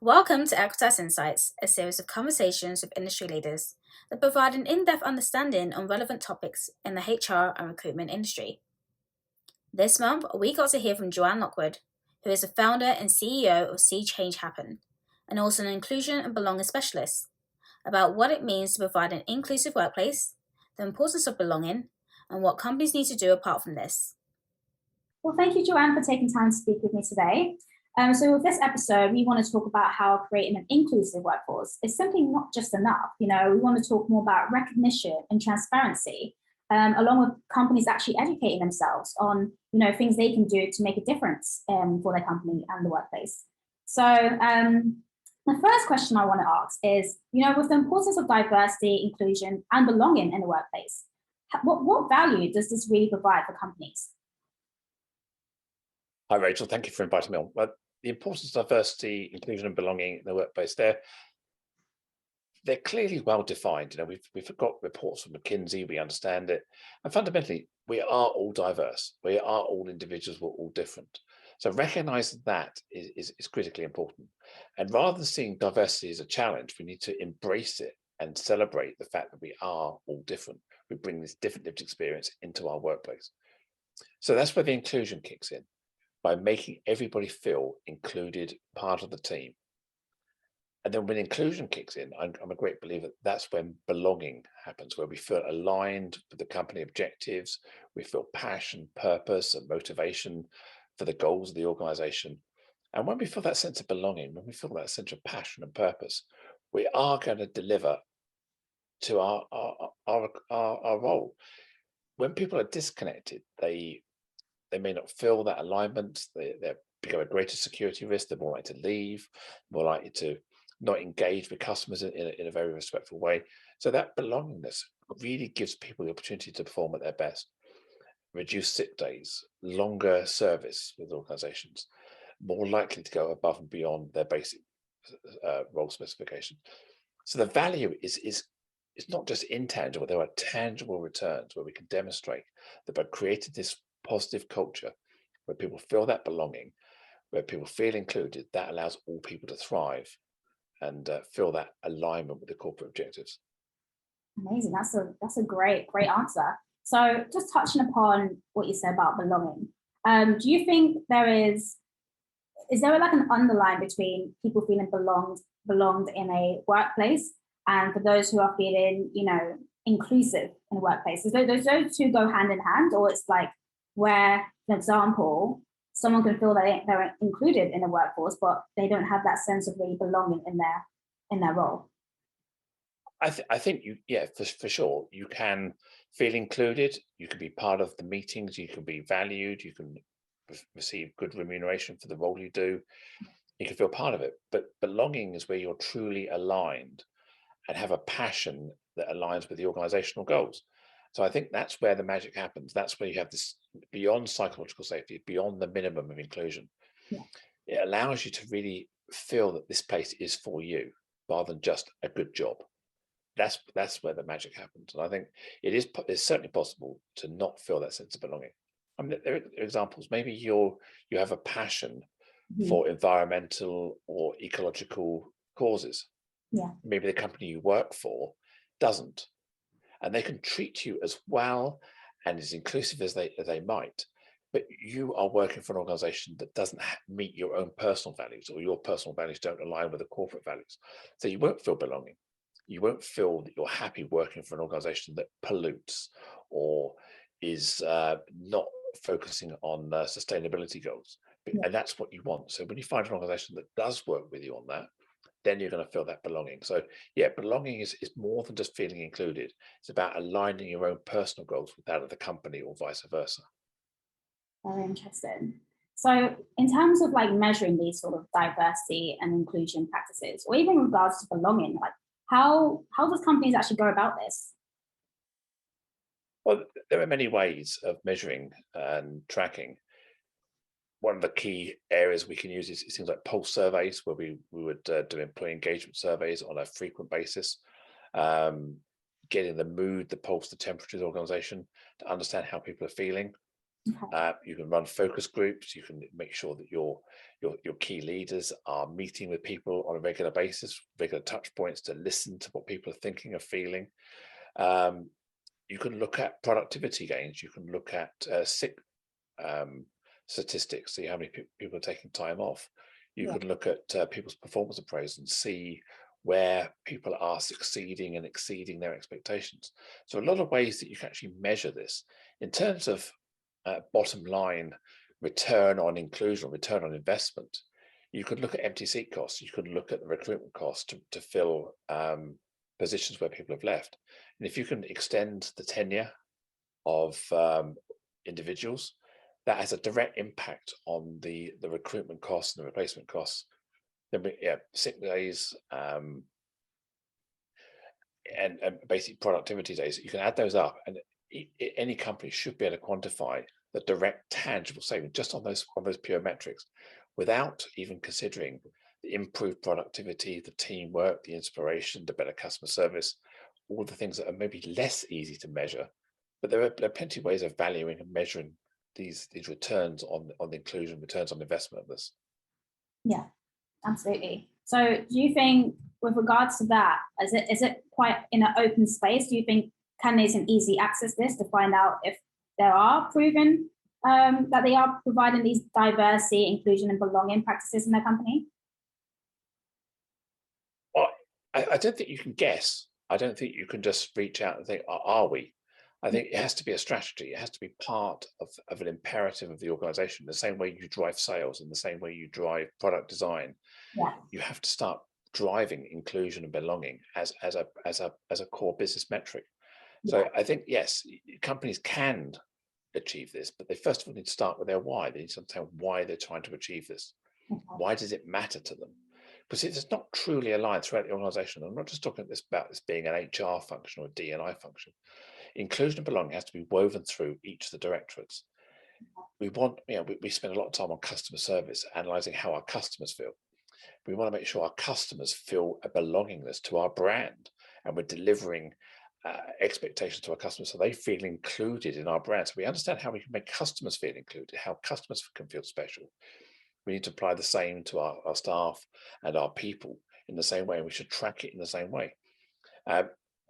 Welcome to Equitas Insights, a series of conversations with industry leaders that provide an in-depth understanding on relevant topics in the HR and recruitment industry. This month, we got to hear from Joanne Lockwood, who is the founder and CEO of See Change Happen, and also an inclusion and belonging specialist, about what it means to provide an inclusive workplace, the importance of belonging, and what companies need to do apart from this. Well, thank you, Joanne, for taking time to speak with me today. So with this episode, we want to talk about how creating an inclusive workforce is simply not just enough. We want to talk more about recognition and transparency, along with companies actually educating themselves on, things they can do to make a difference for their company and the workplace. So the first question I want to ask is, with the importance of diversity, inclusion, and belonging in the workplace, what value does this really provide for companies? Hi, Rachel. Thank you for inviting me on. Well, the importance of diversity, inclusion, and belonging in the workplace, they're clearly well defined. We've got reports from McKinsey, we understand it. And fundamentally, we are all diverse. We are all individuals, we're all different. So recognizing that is critically important. And rather than seeing diversity as a challenge, we need to embrace it and celebrate the fact that we are all different. We bring this different lived experience into our workplace. So that's where the inclusion kicks in, by making everybody feel included, part of the team. And then when inclusion kicks in, I'm a great believer that's when belonging happens, where we feel aligned with the company objectives, we feel passion, purpose, and motivation for the goals of the organization. And when we feel that sense of belonging, when we feel that sense of passion and purpose, we are going to deliver to our role. When people are disconnected, they may not feel that alignment, they become a greater security risk, they're more likely to leave, more likely to not engage with customers in a very respectful way. So that belongingness really gives people the opportunity to perform at their best. Reduced sick days, longer service with organizations, more likely to go above and beyond their basic role specification. So the value is not just intangible, there are tangible returns where we can demonstrate that by creating this positive culture where people feel that belonging, where people feel included, that allows all people to thrive and feel that alignment with the corporate objectives. Amazing. That's a great answer. So just touching upon what you said about belonging, do you think is there like an underline between people feeling belonged in a workplace and for those who are feeling, inclusive in a workplace? Those two go hand in hand, or it's like where, for example, someone can feel that they're included in the workforce, but they don't have that sense of really belonging in their role? I think for sure, you can feel included. You can be part of the meetings. You can be valued. You can receive good remuneration for the role you do. You can feel part of it. But belonging is where you're truly aligned and have a passion that aligns with the organizational goals. So I think that's where the magic happens. That's where you have this beyond psychological safety, beyond the minimum of inclusion. Yeah. It allows you to really feel that this place is for you rather than just a good job. That's where the magic happens. And I think it's certainly possible to not feel that sense of belonging. I mean, there are examples. Maybe you have a passion for environmental or ecological causes. Yeah. Maybe the company you work for doesn't. And they can treat you as well and as inclusive as they might, but you are working for an organization that doesn't meet your own personal values, or your personal values don't align with the corporate values. So you won't feel belonging. You won't feel that you're happy working for an organization that pollutes or is not focusing on sustainability goals. Yeah. And that's what you want. So when you find an organization that does work with you on that, then you're going to feel that belonging. So yeah, belonging is more than just feeling included. It's about aligning your own personal goals with that of the company or vice versa. Very interesting. So in terms of like measuring these sort of diversity and inclusion practices, or even in regards to belonging, like how does companies actually go about this? Well, there are many ways of measuring and tracking. One of the key areas we can use is things like pulse surveys, where we would do employee engagement surveys on a frequent basis, getting the mood, the pulse, the temperature of the organization to understand how people are feeling. Okay. You can run focus groups. You can make sure that your key leaders are meeting with people on a regular basis, regular touch points to listen to what people are thinking or feeling. You can look at productivity gains. You can look at sick statistics, see how many people are taking time off. You Yeah. can look at people's performance appraisal and see where people are succeeding and exceeding their expectations. So a lot of ways that you can actually measure this in terms of bottom line return on inclusion, return on investment. You could look at empty seat costs. You could look at the recruitment cost to fill positions where people have left. And if you can extend the tenure of individuals, that has a direct impact on the recruitment costs and the replacement costs. Then sick days and basic productivity days. You can add those up, and any company should be able to quantify the direct tangible saving just on those pure metrics, without even considering the improved productivity, the teamwork, the inspiration, the better customer service, all the things that are maybe less easy to measure. But there are plenty of ways of valuing and measuring these returns on the inclusion, returns on investment of this. Yeah, absolutely. So do you think with regards to that, is it quite in an open space? Do you think candidates can easily access this to find out if there are proven that they are providing these diversity, inclusion, and belonging practices in their company? Well, I don't think you can guess. I don't think you can just reach out and think, are we? I think it has to be a strategy. It has to be part of an imperative of the organization. The same way you drive sales, in the same way you drive product design, Yeah. you have to start driving inclusion and belonging as a core business metric. So Yeah. I think, yes, companies can achieve this, but they first of all need to start with their why. They need to understand why they're trying to achieve this. Okay. Why does it matter to them? Because it's not truly aligned throughout the organization. I'm not just talking about this being an HR function or a D&I function. Inclusion and belonging has to be woven through each of the directorates. We want, we spend a lot of time on customer service, analyzing how our customers feel. We want to make sure our customers feel a belongingness to our brand, and we're delivering expectations to our customers so they feel included in our brand. So we understand how we can make customers feel included, how customers can feel special. We need to apply the same to our staff and our people in the same way, and we should track it in the same way.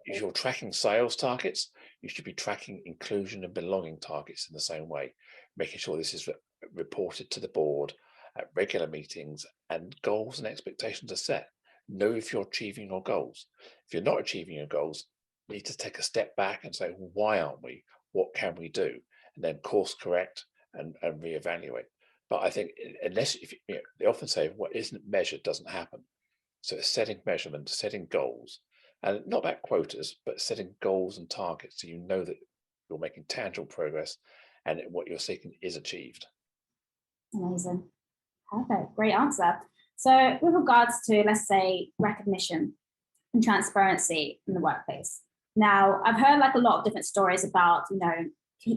If you're tracking sales targets, you should be tracking inclusion and belonging targets in the same way, making sure this is reported to the board at regular meetings, and goals and expectations are set. Know if you're achieving your goals. If you're not achieving your goals, you need to take a step back and say, well, why aren't we? What can we do? And then course correct and reevaluate. But I think unless, they often say what isn't measured doesn't happen. So it's setting measurements, setting goals, and not about quotas, but setting goals and targets so you know that you're making tangible progress and what you're seeking is achieved. Amazing. Perfect. Great answer. So with regards to, let's say, recognition and transparency in the workplace. Now, I've heard like a lot of different stories about,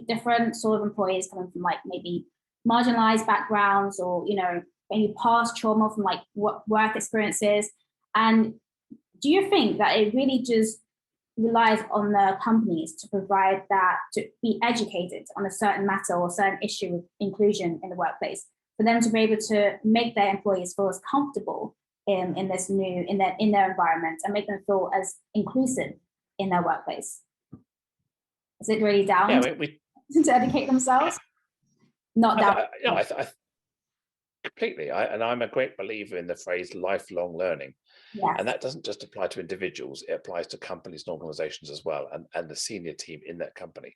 different sort of employees coming from like maybe marginalized backgrounds or, maybe past trauma from like work experiences. And do you think that it really just relies on the companies to provide that, to be educated on a certain matter or certain issue of inclusion in the workplace, for them to be able to make their employees feel as comfortable in their environment and make them feel as inclusive in their workplace? Is it really down to educate themselves? Not down. I completely. And I'm a great believer in the phrase lifelong learning. Yes. And that doesn't just apply to individuals, it applies to companies and organizations as well, and the senior team in that company.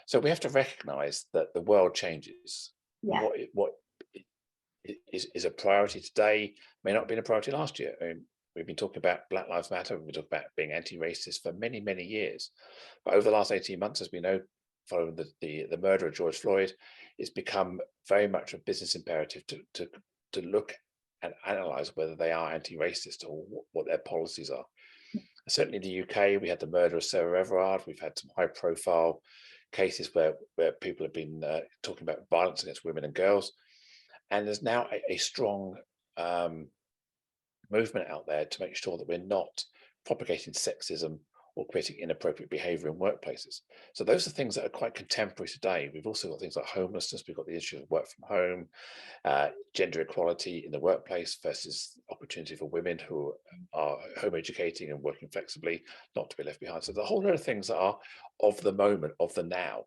So we have to recognize that the world changes. Yeah. What is a priority today may not have been a priority last year. I mean, we've been talking about Black Lives Matter, we've been talking about being anti-racist for many, many years. But over the last 18 months, as we know, following the murder of George Floyd, it's become very much a business imperative to look and analyze whether they are anti-racist or what their policies are. Certainly in the UK, we had the murder of Sarah Everard. We've had some high-profile cases where people have been talking about violence against women and girls. And there's now a strong movement out there to make sure that we're not propagating sexism or creating inappropriate behavior in workplaces. So those are things that are quite contemporary today. We've also got things like homelessness. We've got the issue of work from home, gender equality in the workplace versus opportunity for women who are home educating and working flexibly, not to be left behind. So the whole lot of things that are of the moment, of the now.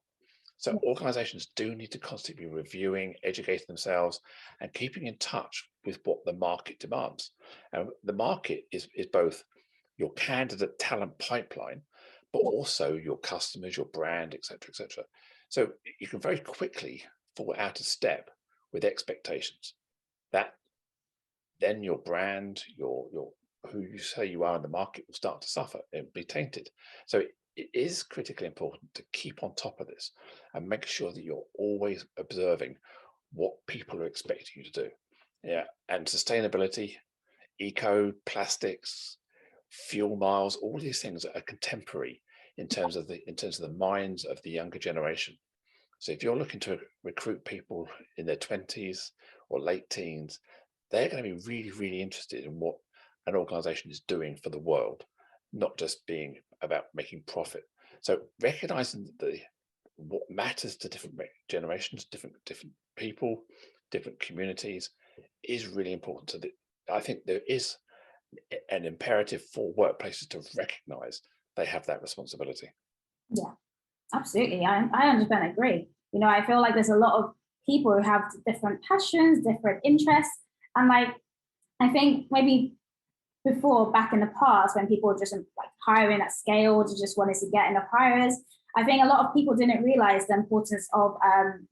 So organizations do need to constantly be reviewing, educating themselves, and keeping in touch with what the market demands. And the market is both your candidate talent pipeline, but also your customers, your brand, etc., etc. So you can very quickly fall out of step with expectations. That then your brand, your who you say you are in the market will start to suffer and be tainted. So it is critically important to keep on top of this and make sure that you're always observing what people are expecting you to do. Yeah, and sustainability, eco, plastics, fuel miles, all these things are contemporary in terms of the minds of the younger generation. So if you're looking to recruit people in their 20s or late teens, they're going to be really, really interested in what an organization is doing for the world, not just being about making profit. So recognizing what matters to different generations, different people, different communities is really important. So I think there is an imperative for workplaces to recognize they have that responsibility. Yeah, absolutely. I 100% agree. You know, I feel like there's a lot of people who have different passions, different interests. And like, I think maybe before, back in the past, when people were just like hiring at scale, just wanted to get enough hires, I think a lot of people didn't realize the importance of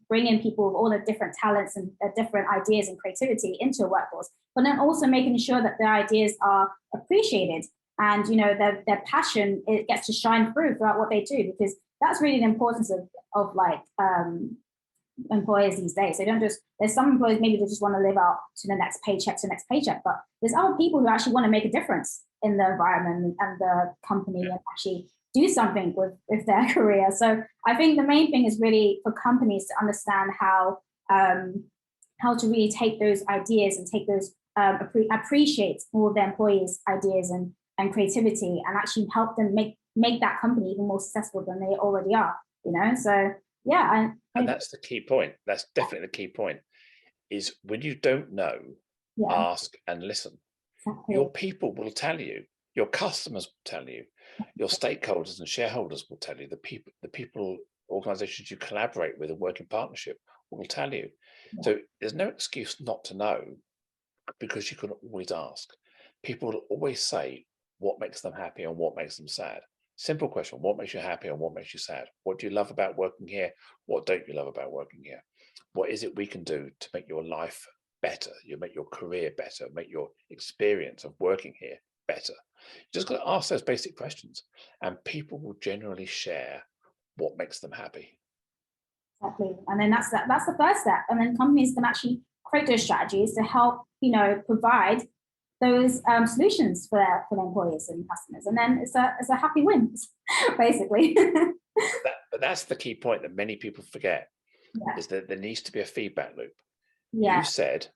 bringing people with all the different talents and different ideas and creativity into a workforce, but then also making sure that their ideas are appreciated and, you know, their passion, it gets to shine through throughout what they do, because that's really the importance of like employers these days. They don't just, there's some employers maybe they just want to live out to the next paycheck, but there's other people who actually want to make a difference in the environment and the company and actually do something with their career. So I think the main thing is really for companies to understand how to really take those ideas and take those appreciate all of their employees' ideas and creativity, and actually help them make that company even more successful than they already are. You know, so yeah, and that's the key point. That's definitely the key point. Is when you don't know, ask and listen. Exactly. Your people will tell you. Your customers will tell you. Your stakeholders and shareholders will tell you. The people, organizations you collaborate with and work in partnership will tell you. Yeah. So there's no excuse not to know, because you can always ask. People will always say what makes them happy and what makes them sad. Simple question: what makes you happy and what makes you sad? What do you love about working here? What don't you love about working here? What is it we can do to make your life better? You make your career better, make your experience of working here better. You just got to ask those basic questions, and people will generally share what makes them happy. Exactly, and then that's the first step, and then companies can actually create those strategies to help, you know, provide those solutions for their employees and customers, and then it's a happy win, basically. But that's the key point that many people forget, is that there needs to be a feedback loop. You said,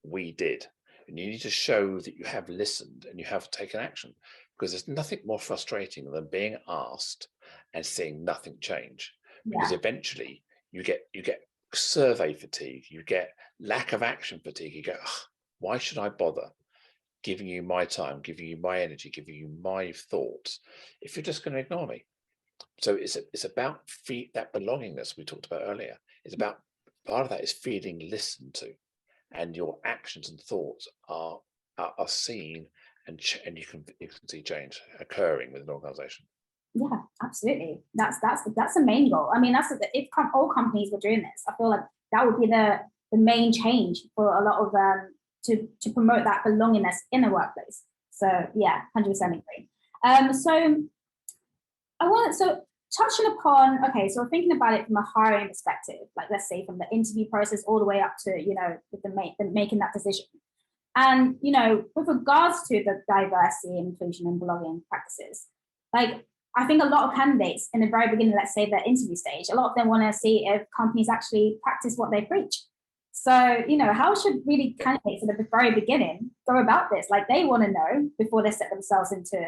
we did, and you need to show that you have listened and you have taken action, because there's nothing more frustrating than being asked and seeing nothing change, because eventually you get survey fatigue, you get lack of action fatigue. You go, why should I bother giving you my time, giving you my energy, giving you my thoughts, if you're just going to ignore me? So it's about that belongingness we talked about earlier. It's about, part of that is feeling listened to, and your actions and thoughts are seen, and you can see change occurring with an organization. Yeah, absolutely. That's the main goal. I mean, if all companies were doing this, I feel like that would be the main change for a lot of to promote that belongingness in the workplace. So yeah, 100% agree. So touching upon, okay, so thinking about it from a hiring perspective, like let's say from the interview process all the way up to, you know, with the making that decision. And, you know, with regards to the diversity, inclusion and belonging practices, like I think a lot of candidates in the very beginning, let's say the interview stage, a lot of them want to see if companies actually practice what they preach. So, you know, how should really candidates at the very beginning go about this? Like they want to know before they set themselves into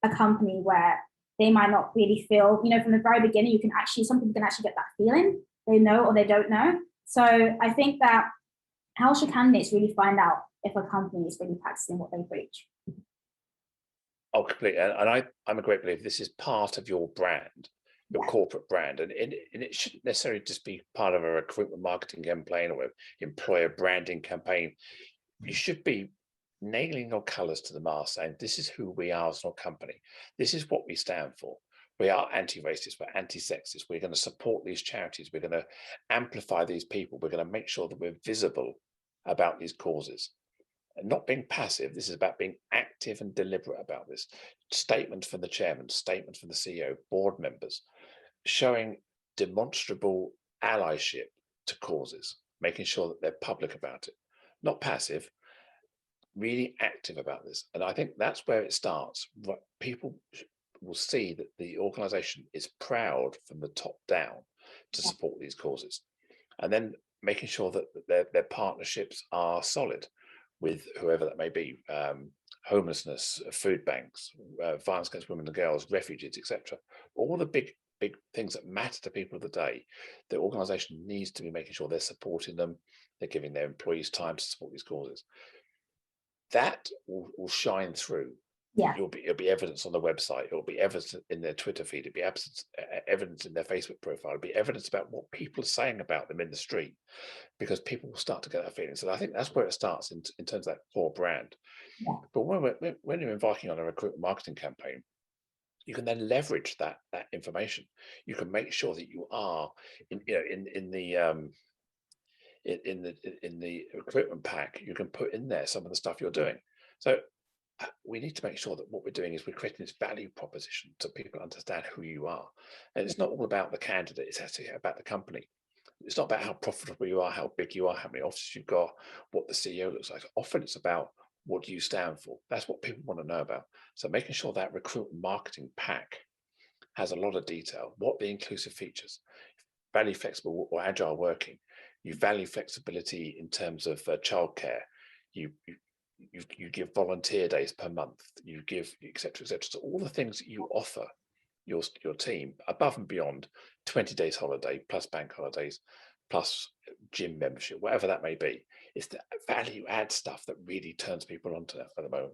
a company where they might not really feel, from the very beginning, some people can actually get that feeling, they know or they don't know. So I think that how should candidates really find out if a company is really practicing what they preach? Oh, completely. And I'm a great believer this is part of your brand, your corporate brand. And it shouldn't necessarily just be part of a recruitment marketing campaign or an employer branding campaign. You should be nailing your colors to the mast, saying this is who we are as a company. This is what we stand for. We are anti-racist, we're anti-sexist. We're going to support these charities. We're going to amplify these people. We're going to make sure that we're visible about these causes. And not being passive, this is about being active and deliberate about this. Statement from the chairman, statement from the CEO, board members, showing demonstrable allyship to causes, making sure that they're public about it. Not passive, really active about this. And I think that's where it starts. People will see that the organization is proud from the top down to support these causes. And then making sure that their partnerships are solid with whoever that may be, homelessness, food banks, violence against women and girls, refugees, etc. All the big things that matter to people of the day, the organization needs to be making sure they're supporting them, they're giving their employees time to support these causes. That will shine through. Yeah. It'll be evidence on the website. It'll be evidence in their Twitter feed. It'll be evidence in their Facebook profile. It'll be evidence about what people are saying about them in the street, because people will start to get that feeling. So I think that's where it starts in terms of that core brand. Yeah. But when you're embarking on a recruitment marketing campaign, you can then leverage that information. You can make sure that you are in the recruitment pack. You can put in there some of the stuff you're doing. So we need to make sure that what we're doing is we're creating this value proposition so people understand who you are. And it's not all about the candidate, it's actually about the company. It's not about how profitable you are, how big you are, how many offices you've got, what the CEO looks like. Often it's about what do you stand for. That's what people want to know about. So making sure that recruitment marketing pack has a lot of detail. What the inclusive features, value flexible or agile working. You value flexibility in terms of childcare. You give volunteer days per month. You give etc. So all the things that you offer your team above and beyond 20 days holiday plus bank holidays plus gym membership, whatever that may be. It's the value add stuff that really turns people onto that at the moment.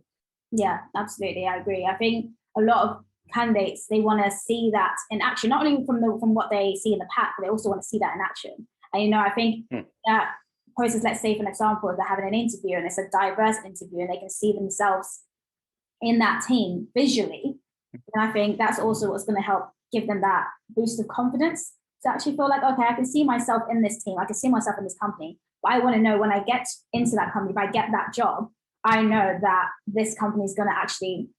Yeah, absolutely. I agree. I think a lot of candidates, they want to see that in action, not only from what they see in the pack, but they also want to see that in action. And I think that process, let's say for an example, if they're having an interview and it's a diverse interview and they can see themselves in that team visually, and I think that's also what's going to help give them that boost of confidence to actually feel like, okay, I can see myself in this team, I can see myself in this company, but I want to know when I get into that company, if I get that job, I know that this company is going to actually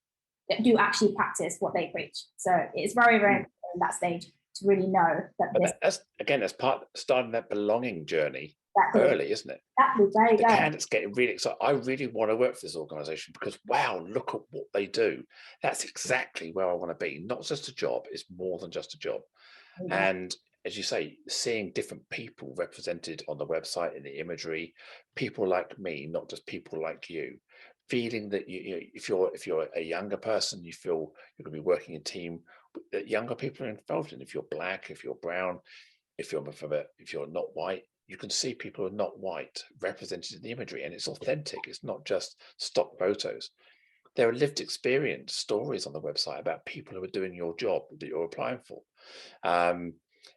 practice what they preach. So it's very, very important in that stage to really know that that's part of starting that belonging journey early, isn't it? Exactly. There The candidates getting really excited. I really want to work for this organization because wow, look at what they do. That's exactly where I want to be. Not just a job, it's more than just a job. And as you say, seeing different people represented on the website in the imagery, people like me, not just people like you, feeling that if you're a younger person, you feel you're going to be working in a team that younger people are involved in. If you're black, if you're brown, if you're not white, you can see people who are not white represented in the imagery, and it's authentic. It's not just stock photos. There are lived experience stories on the website about people who are doing your job that you're applying for.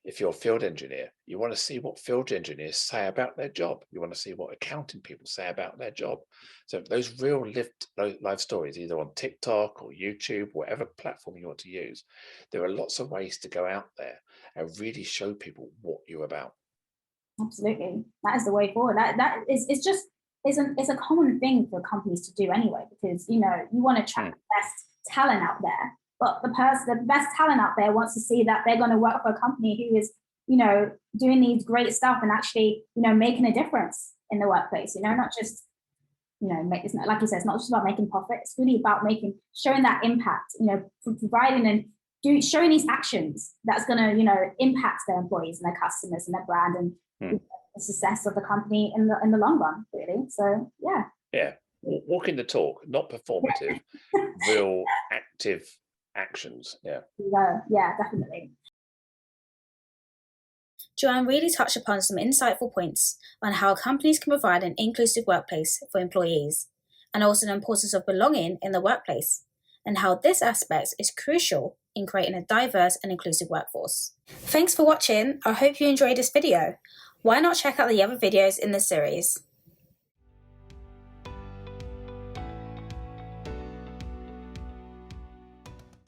If you're a field engineer, you want to see what field engineers say about their job. You want to see what accounting people say about their job. So those real lived life stories, either on TikTok or YouTube, whatever platform you want to use, there are lots of ways to go out there and really show people what you're about. Absolutely, that is the way forward. It's a common thing for companies to do anyway, because you want to attract the best talent out there, but the best talent out there wants to see that they're going to work for a company who is doing these great stuff and actually making a difference in the workplace. Not just it's not, like you said, it's not just about making profit. It's really about showing that impact. Providing and showing these actions that's going to impact their employees and their customers and their brand and the success of the company in the long run, really. So walking the talk, not performative, real active actions. Yeah. Yeah, definitely. Joanne really touched upon some insightful points on how companies can provide an inclusive workplace for employees, and also the importance of belonging in the workplace, and how this aspect is crucial in creating a diverse and inclusive workforce. Thanks for watching. I hope you enjoyed this video. Why not check out the other videos in this series?